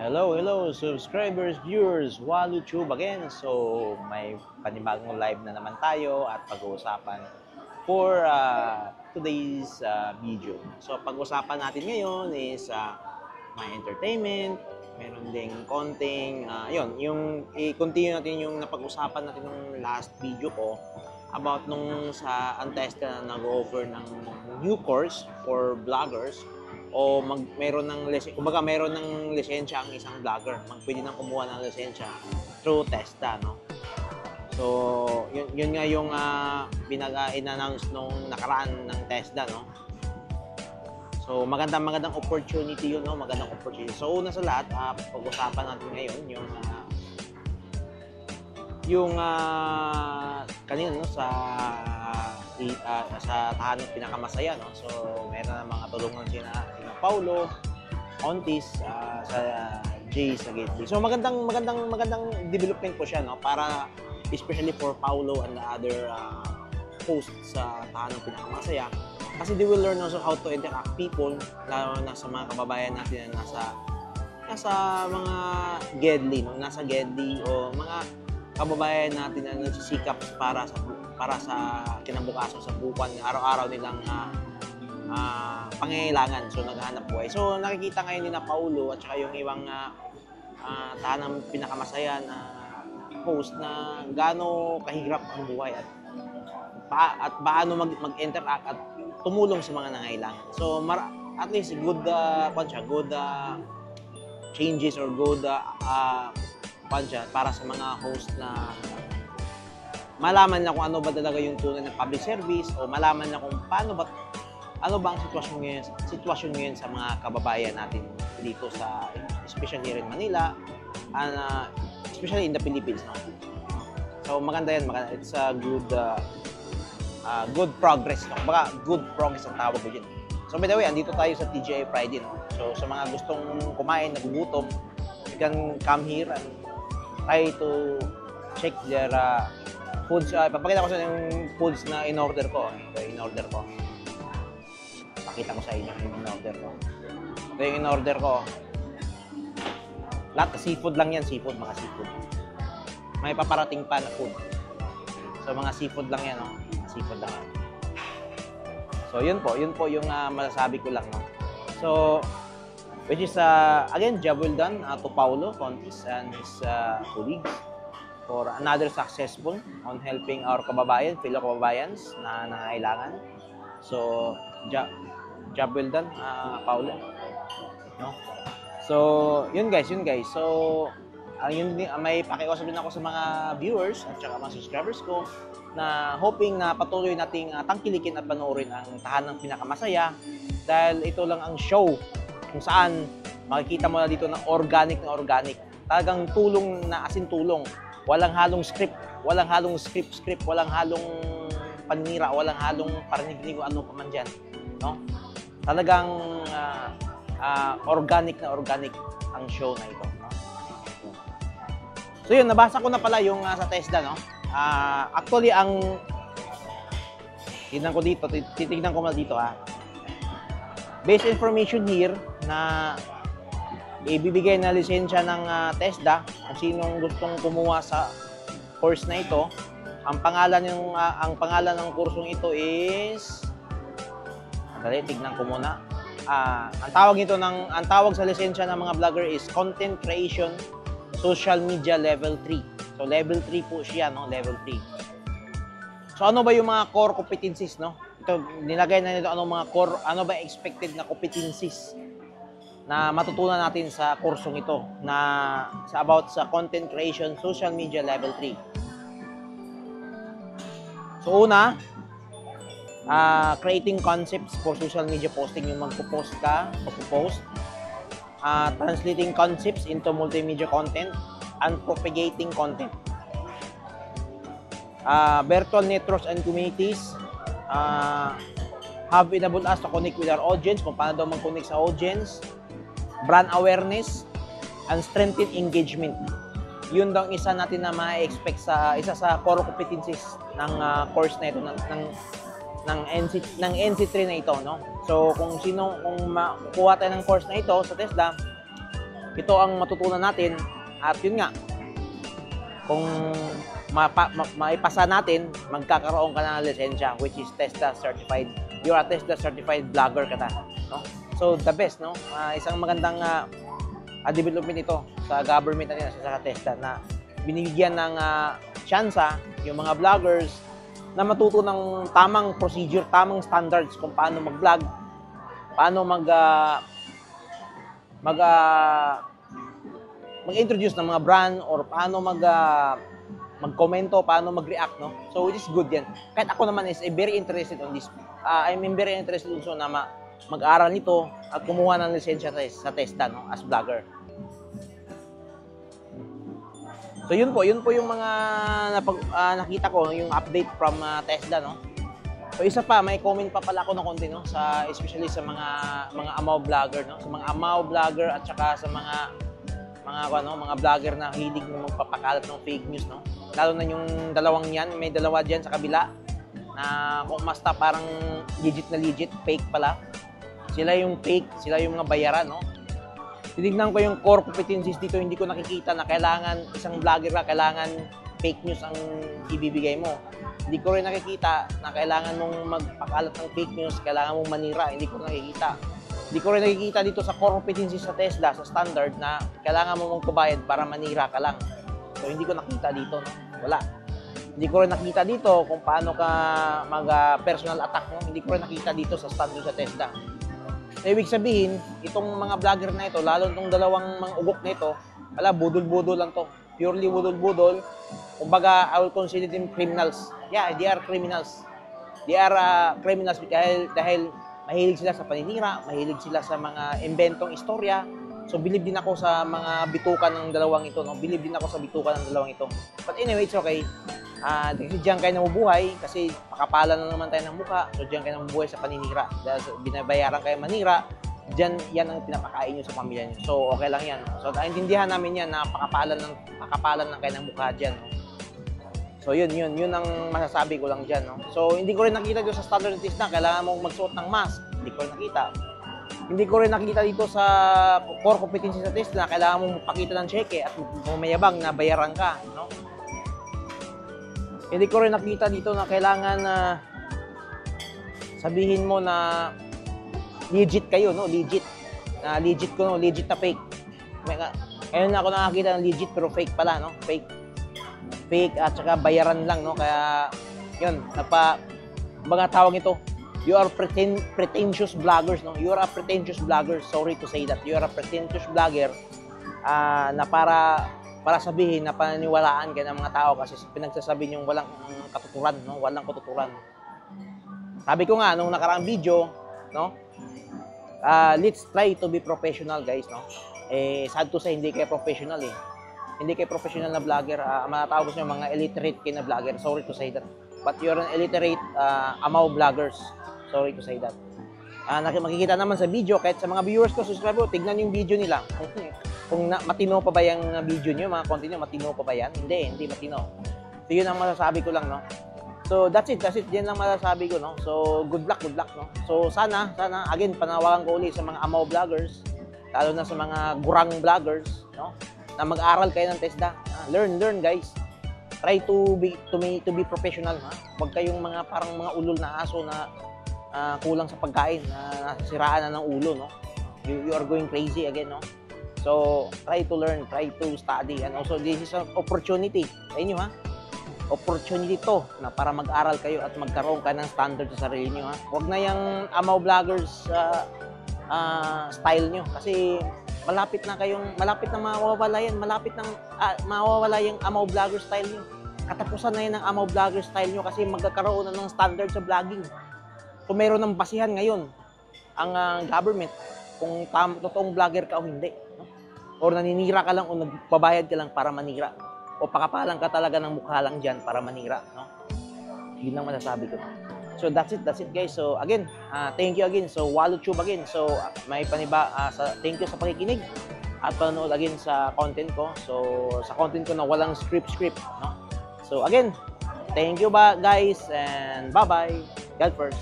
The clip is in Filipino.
Hello subscribers, viewers, WaluTube again. So may panibagong live na naman tayo at pag-uusapan for today's video. So pag-uusapan natin ngayon is my entertainment, meron ding konting, yun, yung i-continue natin yung napag-usapan natin nung last video ko about nung sa Antesta na nag-offer ng new course for vloggers o meron ng kumbaga meron ng lisensya ang isang vlogger, pwede nang kumuha ng lisensya through TESDA, no? So, yun nga yung in-announce nung nakaraan ng TESDA, no? So, magandang opportunity yun, no? Magandang opportunity. So, una sa lahat, pag-usapan natin ngayon yung kanina, no, sa tahanang pinakamasaya, no? So meron na mga tulungan sina Paulo, Ontis, sa Jay sa Gateway. So magandang development po siya, no, para especially for Paulo and the other hosts sa tahanang pinakamasaya, kasi they will learn also how to interact people, lalo na sa mga kababayan natin na nasa mga Gedli, no? Nasa Gedli o mga kababayan natin na nagsisikap para sa kinabukasan, sa buwan, araw-araw nilang pangangailangan. So naghahanap buhay. So nakikita ngayon ni na Paulo at saka yung ibang tahanang pinakamasaya na host na gaano kahirap ang buhay at paano mag-interact at tumulong sa mga nangailangan. So at least good changes or good para sa mga host na malaman na kung ano ba talaga yung tunay ng public service o malaman na kung ano ba ang sitwasyon ngayon sa mga kababayan natin dito sa especially here in Manila and especially in the Philippines, no? So maganda yan, it's a good progress, no? Baka good progress ang tawag ko dyan. So by the way, andito tayo sa TGI Friday, no? So sa mga gustong kumain, nagugutom, you can come here and try to check their foods. Papakita ko sa yung foods na in-order ko. Pakita ko sa inyo yung in-order ko. Ito yung in-order ko. Lahat seafood lang yan, mga seafood. May paparating pa na food. So mga seafood lang yan, no? Seafood lang yan. So yun po yung masasabi ko lang, no? So which is again, job well done to Paulo Contis and his colleagues for another successful on helping our fellow kababayans na nangailangan. So job well done, Paulo, no? So yun guys. So may pakiusap din ako sa mga viewers at saka mga subscribers ko na hoping na patuloy nating tangkilikin at panoorin ang tahanang pinakamasaya, dahil ito lang ang show kung saan makikita mo na dito na organic. Talagang tulong na asin tulong. Walang halong script, walang halong script, walang halong panira, walang halong parinig o ano pa man dyan, no? Talagang organic ang show na ito, no? So yun, nabasa ko na pala yung sa TESDA, no? Actually, titignan ko muna dito, base information here na ibibigay na lisensya ng TESDA kung sinong gustong kumuha sa course na ito. Ang pangalan ng kursong ito is, tignan ko muna. Ang tawag sa lisensya ng mga vlogger is Content Creation Social Media Level 3. So level 3 po siya, no? Level 3. So ano ba yung mga core competencies, no? Ito, nilagay na nito ano ba expected na competencies na matutunan natin sa kursong ito na about sa Content Creation Social Media Level 3. So una, creating concepts for social media posting, yung magpo-post. Translating concepts into multimedia content and propagating content. Virtual networks and communities have enabled us to connect with our audience, kung paano daw mag-connect sa audience. Brand awareness and strengthen engagement. Yun daw isa natin na ma-expect sa isa sa core competencies ng course na ito ng NC3 na ito, no? So kung makukuha tayo ng course na ito sa TESDA, ito ang matutunan natin at yun nga, kung maipasa natin, magkakaroon ka ng lisensya which is TESDA certified. You're a TESDA certified vlogger ka ta, no? So the best, no? Isang magandang development ito sa government natin sa TESDA na binibigyan ng tsansa yung mga vloggers na matuto ng tamang procedure, tamang standards kung paano mag-vlog, paano mag-introduce ng mga brand or paano mag-commento, paano mag-react, no? So it is good yan. Kahit ako naman is very interested on this. I'm very interested also na mag-aral nito at kumuha ng lisensya sa TESDA, no, as vlogger. So yun po yung mga nakita ko, yung update from TESDA, no. So isa pa, may comment pa pala ako ng konti, no, especially sa mga amaw vlogger, no, sa mga amaw vlogger at saka sa mga vlogger na hilig na magpapakalat ng fake news, no. Lalo na yung dalawang yan, may dalawa diyan sa kabila na kung basta parang legit na legit, fake pala. Sila yung fake, sila yung mga bayaran, no. Tinignan ko yung core competencies dito, hindi ko nakikita na kailangan isang vlogger ka, kailangan fake news ang ibibigay mo. Hindi ko rin nakikita na kailangan mong magpakalat ng fake news, kailangan mong manira, hindi ko nakikita. Hindi ko rin nakikita dito sa core competencies sa TESDA, sa standard, na kailangan mo magpabayad para manira ka lang. So hindi ko nakita dito, no? Wala. Hindi ko rin nakita dito kung paano ka mag-personal attack, no? Hindi ko rin nakita dito sa standard sa TESDA. So, ibig sabihin, itong mga vlogger na ito, lalo itong dalawang mga ugok na ito, wala, budol-budol lang to. Purely budol-budol. Kumbaga, I will consider them criminals. Yeah, they are criminals. They are criminals dahil mahilig sila sa paninira, mahilig sila sa mga inventong istorya. So, believe din ako sa mga bitukan ng dalawang ito, no? Believe din ako sa bitukan ng dalawang ito. But anyway, it's okay. Kasi diyan kayo namubuhay, kasi makapalan na naman tayo ng mukha, so diyan kayo namubuhay sa paninira. Dahil binabayaran kayo manira, diyan yan ang pinapakain nyo sa pamilya nyo. So okay lang yan. So naintindihan namin yan na makapalan lang kayo ng mukha diyan. No? So yun ang masasabi ko lang diyan. No? So hindi ko rin nakita dito sa standard test na kailangan mong magsuot ng mask. Hindi ko rin nakita. Hindi ko rin nakita dito sa core competency sa test na kailangan mong magpakita ng cheque at mayabang na bayaran ka. No? Hindi ko rin nakita dito na kailangan sabihin mo na legit kayo, no? Legit. Legit ko, no? Legit na fake. Ngayon na ako nakakita ng legit pero fake pala, no? Fake. Fake at saka bayaran lang, no? Kaya, yun, mga tawag ito, you are pretentious vloggers, no? You are a pretentious vlogger. Sorry to say that. You are a pretentious vlogger na para sabihin na paniniwalaan kayo ng mga tao kasi pinagsasabi niyong walang katuturan, no? Walang katuturan. Sabi ko nga nung nakaraang video, no? Let's try to be professional, guys, no? Sad to say, hindi kayo professional eh. Hindi kayo professional na vlogger. Manatawag niyo mga illiterate kayo na vlogger. Sorry to say that. But you're an illiterate amaw vloggers. Sorry to say that. Makikita naman sa video, kahit sa mga viewers ko, subscribe ko, tignan yung video nila. Kung matino pa ba yung video nyo, mga content nyo, matino pa ba yan? Hindi matino. So, yun ang masasabi ko lang, no? So, that's it. Yan lang masasabi ko, no? So, good luck, no? So, sana, again, panawagan ko ulit sa mga amaw vloggers, lalo na sa mga gurang vloggers, no? Na mag-aral kayo ng TESDA. Learn, guys. Try to be professional, ha? Huwag kayong mga parang mga ulol na aso na kulang sa pagkain, na nasiraan na ng ulo, no? You are going crazy again, no? So, try to learn, try to study. And also, this is an opportunity sa inyo, ha? Opportunity to na para mag-aral kayo at magkaroon ka ng standard sa sarili nyo, ha? Huwag na yung amaw vloggers style nyo. Kasi malapit na mawawala yan. Mawawala yung amaw vlogger style nyo. Katapusan na yan ng amaw vlogger style nyo kasi magkakaroon na ng standard sa vlogging. So, mayroon ng basihan ngayon ang government kung totoong vlogger ka o hindi. O naninira ka lang o nagbabayad ka lang para manira. O pakapalang ka talaga ng mukha lang dyan para manira. No? Yun lang masasabi ko. So that's it guys. So again, thank you again. So WallowTube again. So may thank you sa pakikinig at panonood again sa content ko. So sa content ko na walang script. No? So again, thank you guys and bye-bye. God first.